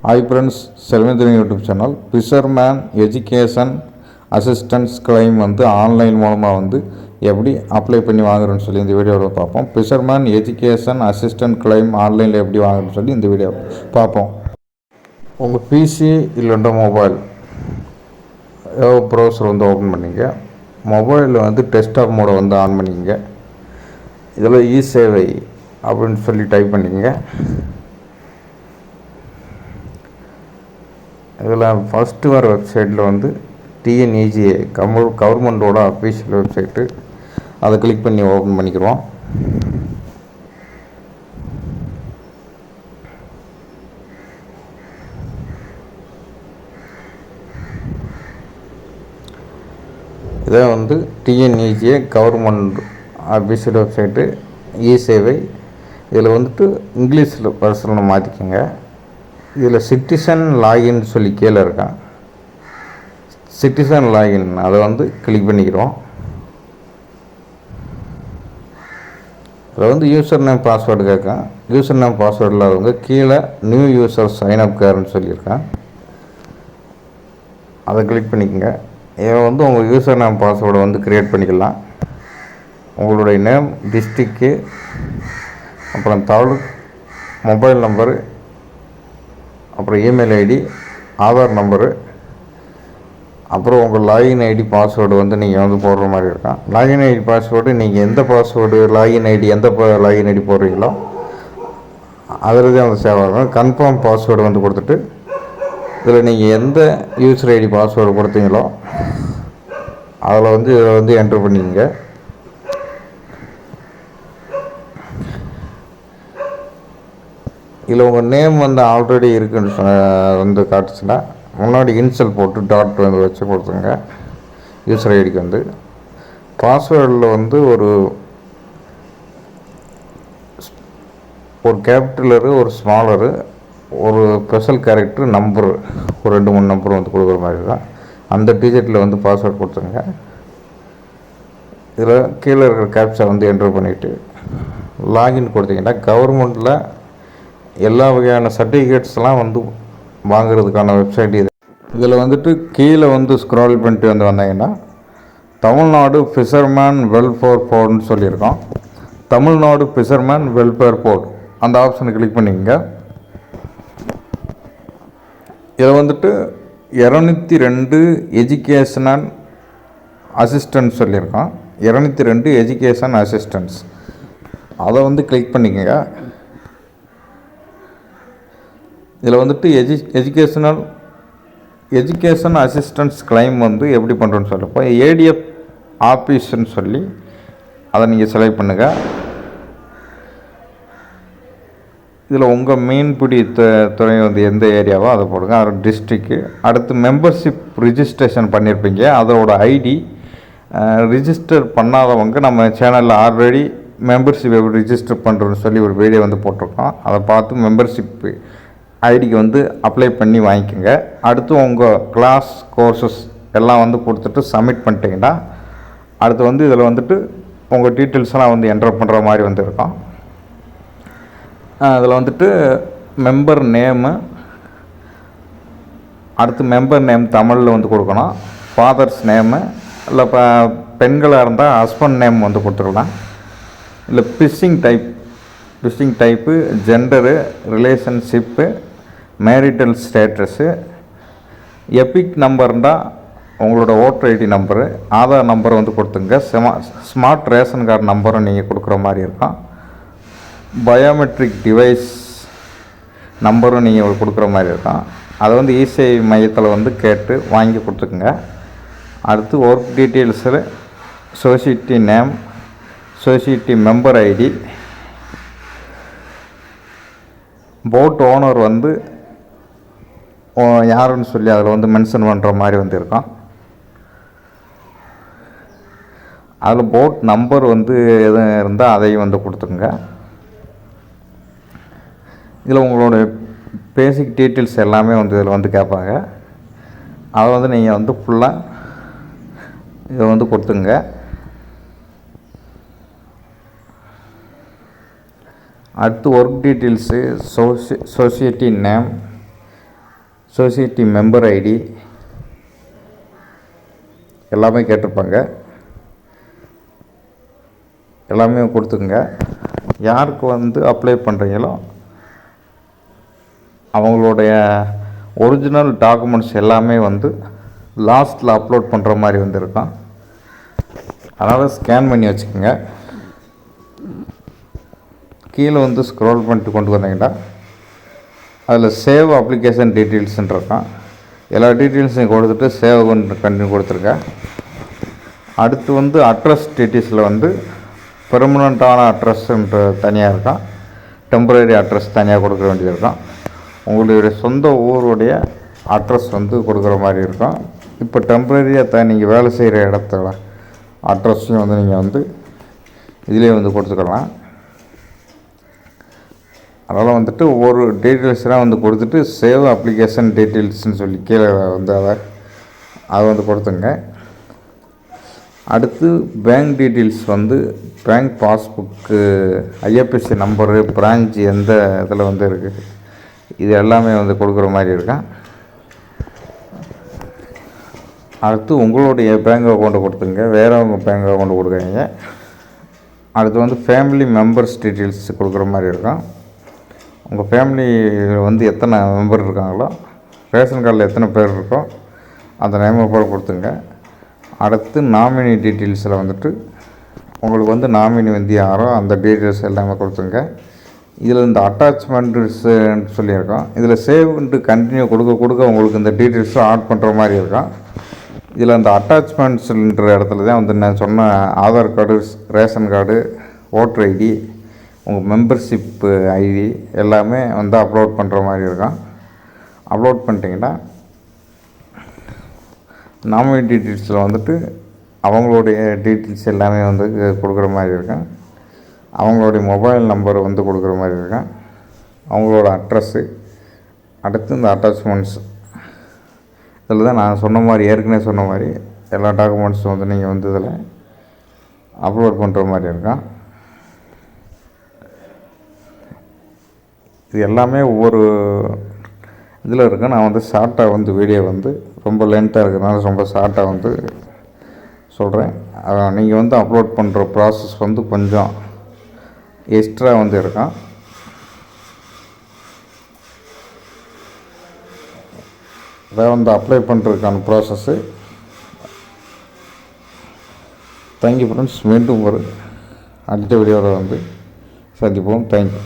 Hi friends, Selvendran YouTube channel. Fisherman education assistance claim online மூலமாக எப்படி apply பண்ணி வாங்குறேன்னு சொல்லி இந்த வீடியோவில் பார்ப்போம். ஃபிஷர்மேன் எஜுகேஷன் அசிஸ்டன்ட் கிளைம் ஆன்லைனில் எப்படி வாங்குறேன்னு சொல்லி இந்த வீடியோ பார்ப்போம். உங்கள் பிசி இல்லைன்ற மொபைல் ஏதோ ப்ரௌசர் ஓப்பன் பண்ணிங்க. மொபைலில் டெஸ்க்டாப் மோடை ஆன் பண்ணிங்க. இதில் இ சேவை அப்படின்னு சொல்லி டைப் பண்ணிங்க. இதில் ஃபஸ்ட்டு வர வெப்சைட்டில் டிஎன்இஜிஏ கவர்மெண்ட்டோட அஃபீஷியல் வெப்சைட்டு, அதை கிளிக் பண்ணி ஓப்பன் பண்ணிக்கிறோம். இதை டிஎன்இஜிஏ கவர்மெண்ட் அஃபீஷியல் வெப்சைட்டு இ சேவை. இதில் இங்கிலீஷில் பர்சனில் மாற்றிக்கோங்க. இதில் சிட்டிசன் லாகின் சொல்லி கீழே இருக்கான். சிட்டிசன் லாகின் அதை கிளிக் பண்ணிக்கிறோம். அதில் யூசர் நேம் பாஸ்வேர்டு கேட்கும். யூசர் நேம் பாஸ்வேர்டு இல்லாதவங்க கீழே நியூ யூசர் சைன்அப் கேர்னு சொல்லியிருக்கேன். அதை கிளிக் பண்ணிக்கோங்க. இதை உங்கள் யூசர் நேம் பாஸ்வேர்டை க்ரியேட் பண்ணிக்கலாம். உங்களுடைய நேம், டிஸ்ட்ரிக்கு, அப்புறம் தாலுக், மொபைல் நம்பரு, அப்புறம் இமெயில் ஐடி, ஆதார் நம்பரு, அப்புறம் உங்கள் லாகின் ஐடி பாஸ்வேர்டு நீங்கள் போடுற மாதிரி இருக்கும். லாகின் ஐடி பாஸ்வேர்டு நீங்கள் எந்த பாஸ்வேர்டு லாகின் ஐடி போடுறீங்களோ அதில் தான் சேவ் ஆகும். கன்ஃபார்ம் பாஸ்வேர்டு கொடுத்துட்டு இதில் நீங்கள் எந்த யூசர் ஐடி பாஸ்வேர்டு கொடுத்தீங்களோ அதில் இதில் என்ட்ரு பண்ணிக்கங்க. இதில் உங்கள் நேம் ஆல்ரெடி இருக்குன்னு காட்டுச்சுன்னா முன்னாடி இன்சல் போட்டு டாட் வச்சு கொடுத்துங்க. யூசர் ஐடிக்கு பாஸ்வேர்டில் ஒரு கேபிட்டலரு, ஒரு ஸ்மாலரு, ஒரு ஸ்பெஷல் கேரக்டர், நம்பரு, ஒரு 2-3 நம்பர் கொடுக்குற மாதிரி தான். அந்த டிஜிட்டில் பாஸ்வேர்டு கொடுத்துங்க. இதில் கீழே இருக்கிற கேப்சா என்ட்ரு பண்ணிவிட்டு லாகின் கொடுத்தீங்கன்னா கவர்மெண்ட்டில் எல்லா வகையான சர்டிஃபிகேட்ஸ்லாம் வாங்கிறதுக்கான வெப்சைட் இது. இதில் கீழே ஸ்க்ரால் பண்ணிட்டு வந்தீங்கன்னா தமிழ்நாடு ஃபிஷர்மேன் வெல்ஃபேர் போர்டுன்னு சொல்லியிருக்கோம். தமிழ்நாடு ஃபிஷர்மேன் வெல்ஃபேர் போர்டு அந்த ஆப்ஷனை கிளிக் பண்ணிக்கங்க. இதில் 202 எஜுகேஷனல் அசிஸ்டன்ஸ் சொல்லியிருக்கோம். 202 எஜுகேஷன் அசிஸ்டன்ஸ் அதை கிளிக் பண்ணிக்கங்க. இதில் எஜுகேஷன் அசிஸ்டன்ஸ் கிளைம் எப்படி பண்ணுறோன்னு சொல்லப்போ ஏடிஎஃப் ஆஃபீஸ்ன்னு சொல்லி அதை நீங்கள் செலக்ட் பண்ணுங்கள். இதில் உங்கள் மீன்பிடி துறை எந்த ஏரியாவோ அதை போடுங்க. அதோட டிஸ்ட்ரிக்கு. அடுத்து மெம்பர்ஷிப் ரிஜிஸ்ட்ரேஷன் பண்ணியிருப்பீங்க, அதோட ஐடி. ரிஜிஸ்டர் பண்ணாதவங்க நம்ம சேனலில் ஆல்ரெடி மெம்பர்ஷிப் எப்படி ரிஜிஸ்டர் பண்ணுறோன்னு சொல்லி ஒரு வீடியோ போட்டிருக்கோம். அதை பார்த்து மெம்பர்ஷிப் ஐடிக்கு அப்ளை பண்ணி வாங்கிக்கோங்க. அடுத்து உங்கள் கிளாஸ் கோர்சஸ் எல்லாம் கொடுத்துட்டு சப்மிட் பண்ணிட்டீங்கன்னா அடுத்து இதில் உங்கள் டீட்டெயில்ஸ்லாம் என்ட்ரு பண்ணுற மாதிரி இருக்கும். அதில் மெம்பர் நேமு, அடுத்து மெம்பர் நேம் தமிழில் கொடுக்கணும். ஃபாதர்ஸ் நேமு, இல்லை பெண்களாக இருந்தால் ஹஸ்பண்ட் நேம் கொடுத்துருக்கலாம். இல்லை fishing type, gender, relationship, marital status, EPIC நம்பர்னால் உங்களோட ஓட்டர் ஐடி நம்பரு, ஆதார் நம்பரை கொடுத்துங்க. ஸ்மார்ட் ரேஷன் கார்டு நம்பரும் நீங்கள் கொடுக்குற மாதிரி இருக்கும். பயோமெட்ரிக் டிவைஸ் நம்பரும் நீங்கள் கொடுக்குற மாதிரி இருக்கும். அதை இசேவை மையத்தில் கேட்டு வாங்கி கொடுத்துக்குங்க. அடுத்து ஒர்க் டீட்டெயில்ஸில் society name, society member ID, boat owner யாருன்னு சொல்லி அதில் மென்ஷன் பண்ணுற மாதிரி இருக்கும். அதில் போட் நம்பர் எதுவும் இருந்தால் அதையும் கொடுத்துங்க. இதில் உங்களோட பேசிக் டீட்டெயில்ஸ் எல்லாமே இதில் கேட்பாங்க. அதை நீங்கள் ஃபுல்லாக இதை கொடுத்துங்க. அடுத்து work details, society name, society member ID எல்லாமே கேட்டிருப்பாங்க. எல்லாமே கொடுத்துங்க. யாருக்கு வந்து அப்ளை பண்ணுறீங்களோ அவங்களுடைய ஒரிஜினல் டாக்குமெண்ட்ஸ் எல்லாமே வந்து லாஸ்ட்டில் அப்லோட் பண்ணுற மாதிரி வந்து இருக்கும். அதனால் ஸ்கேன் பண்ணி வச்சுக்கோங்க. கீழே வந்து ஸ்க்ரோல் பண்ணிட்டு கொண்டு வந்தீங்கன்னா அதில் சேவ் அப்ளிகேஷன் டீட்டெயில்ஸ்ன்னு இருக்கும். எல்லா டீட்டெயில்ஸையும் கொடுத்துட்டு சேவ் கண்டினியூ கொடுத்துருக்கேன். அடுத்து வந்து அட்ரஸ் டீட்டெயில்ஸில் வந்து பெர்மனண்ட்டான அட்ரஸ்ன்ற தனியாக இருக்கும், டெம்பரரி அட்ரஸ் தனியாக கொடுக்க வேண்டியது இருக்கும். உங்களுடைய சொந்த ஊருடைய அட்ரஸ் வந்து கொடுக்குற மாதிரி இருக்கும். இப்போ டெம்பரரியாக நீங்கள் வேலை செய்கிற இடத்துல அட்ரஸையும் வந்து நீங்கள் வந்து இதிலே வந்து கொடுத்துக்கலாம். அதனால் வந்துட்டு ஒவ்வொரு டீட்டெயில்ஸ்லாம் வந்து கொடுத்துட்டு சேவ் அப்ளிகேஷன் டீட்டெயில்ஸ்னு சொல்லி கீழே வந்து அதை வந்து கொடுத்துங்க. அடுத்து பேங்க் டீட்டெயில்ஸ் வந்து bank passbook, IFSC number, branch எந்த இதில் வந்து இருக்குது, இது எல்லாமே வந்து கொடுக்குற மாதிரி இருக்கும். அடுத்து உங்களுடைய பேங்க் அக்கௌண்ட்டை கொடுத்துங்க, வேறவங்க பேங்க் அக்கௌண்ட்டு கொடுக்குறீங்க. அடுத்து வந்து ஃபேமிலி மெம்பர்ஸ் டீட்டெயில்ஸ் கொடுக்குற மாதிரி இருக்கும். உங்கள் ஃபேமிலியில் வந்து எத்தனை மெம்பர் இருக்காங்களோ, ரேஷன் கார்டில் எத்தனை பேர் இருக்கோ அந்த நேமை போல கொடுத்துங்க. அடுத்து நாமினி டீட்டெயில்ஸில் வந்துட்டு உங்களுக்கு வந்து நாமினி வந்து யாரோ அந்த டீட்டெயில்ஸ் எல்லாமே கொடுத்துங்க. இதில் இந்த அட்டாச்மெண்ட்ஸுன்னு சொல்லியிருக்கோம். இதில் சேவ்ன்ட்டு கண்டினியூ கொடுக்க உங்களுக்கு இந்த டீட்டெயில்ஸும் ஆட் பண்ணுற மாதிரி இருக்கும். இதில் அந்த அட்டாச்மெண்ட்ஸுன்ற இடத்துல தான் வந்து நான் சொன்ன Aadhaar card, ration card, voter ID, உங்கள் மெம்பர்ஷிப்பு ஐடி எல்லாமே வந்து அப்லோட் பண்ணுற மாதிரி இருக்கும். அப்லோட் பண்ணிட்டீங்கன்னா நாமினி டீட்டெயில்ஸில் வந்துட்டு அவங்களுடைய டீட்டெயில்ஸ் எல்லாமே வந்து கொடுக்குற மாதிரி இருக்கும். அவங்களுடைய மொபைல் நம்பர் வந்து கொடுக்குற மாதிரி இருக்கும், அவங்களோட அட்ரஸ்ஸு. அடுத்து இந்த அட்டாச்மெண்ட்ஸ் இதில் தான் நான் சொன்ன மாதிரி, ஏற்கனவே சொன்ன மாதிரி எல்லா டாக்குமெண்ட்ஸும் வந்து நீங்கள் வந்து இதில் அப்லோட் பண்ணுற மாதிரி இருக்கும். இது எல்லாமே ஒவ்வொரு இதில் இருக்குது. நான் வந்து ஷார்ட்டாக வந்து வீடியோ வந்து ரொம்ப லென்த்தாக இருக்கிறதுனால ரொம்ப ஷார்ட்டாக வந்து சொல்கிறேன். நீங்கள் வந்து அப்லோட் பண்ணுற ப்ராசஸ் வந்து கொஞ்சம் எக்ஸ்ட்ரா வந்து இருக்கும். அதை வந்து அப்ளை பண்ணுறதுக்கான ப்ராசஸ்ஸு. Thank you friends. மீண்டும் ஒரு அடுத்த வீடியோவில் வந்து சந்திப்போம். தேங்க்யூ.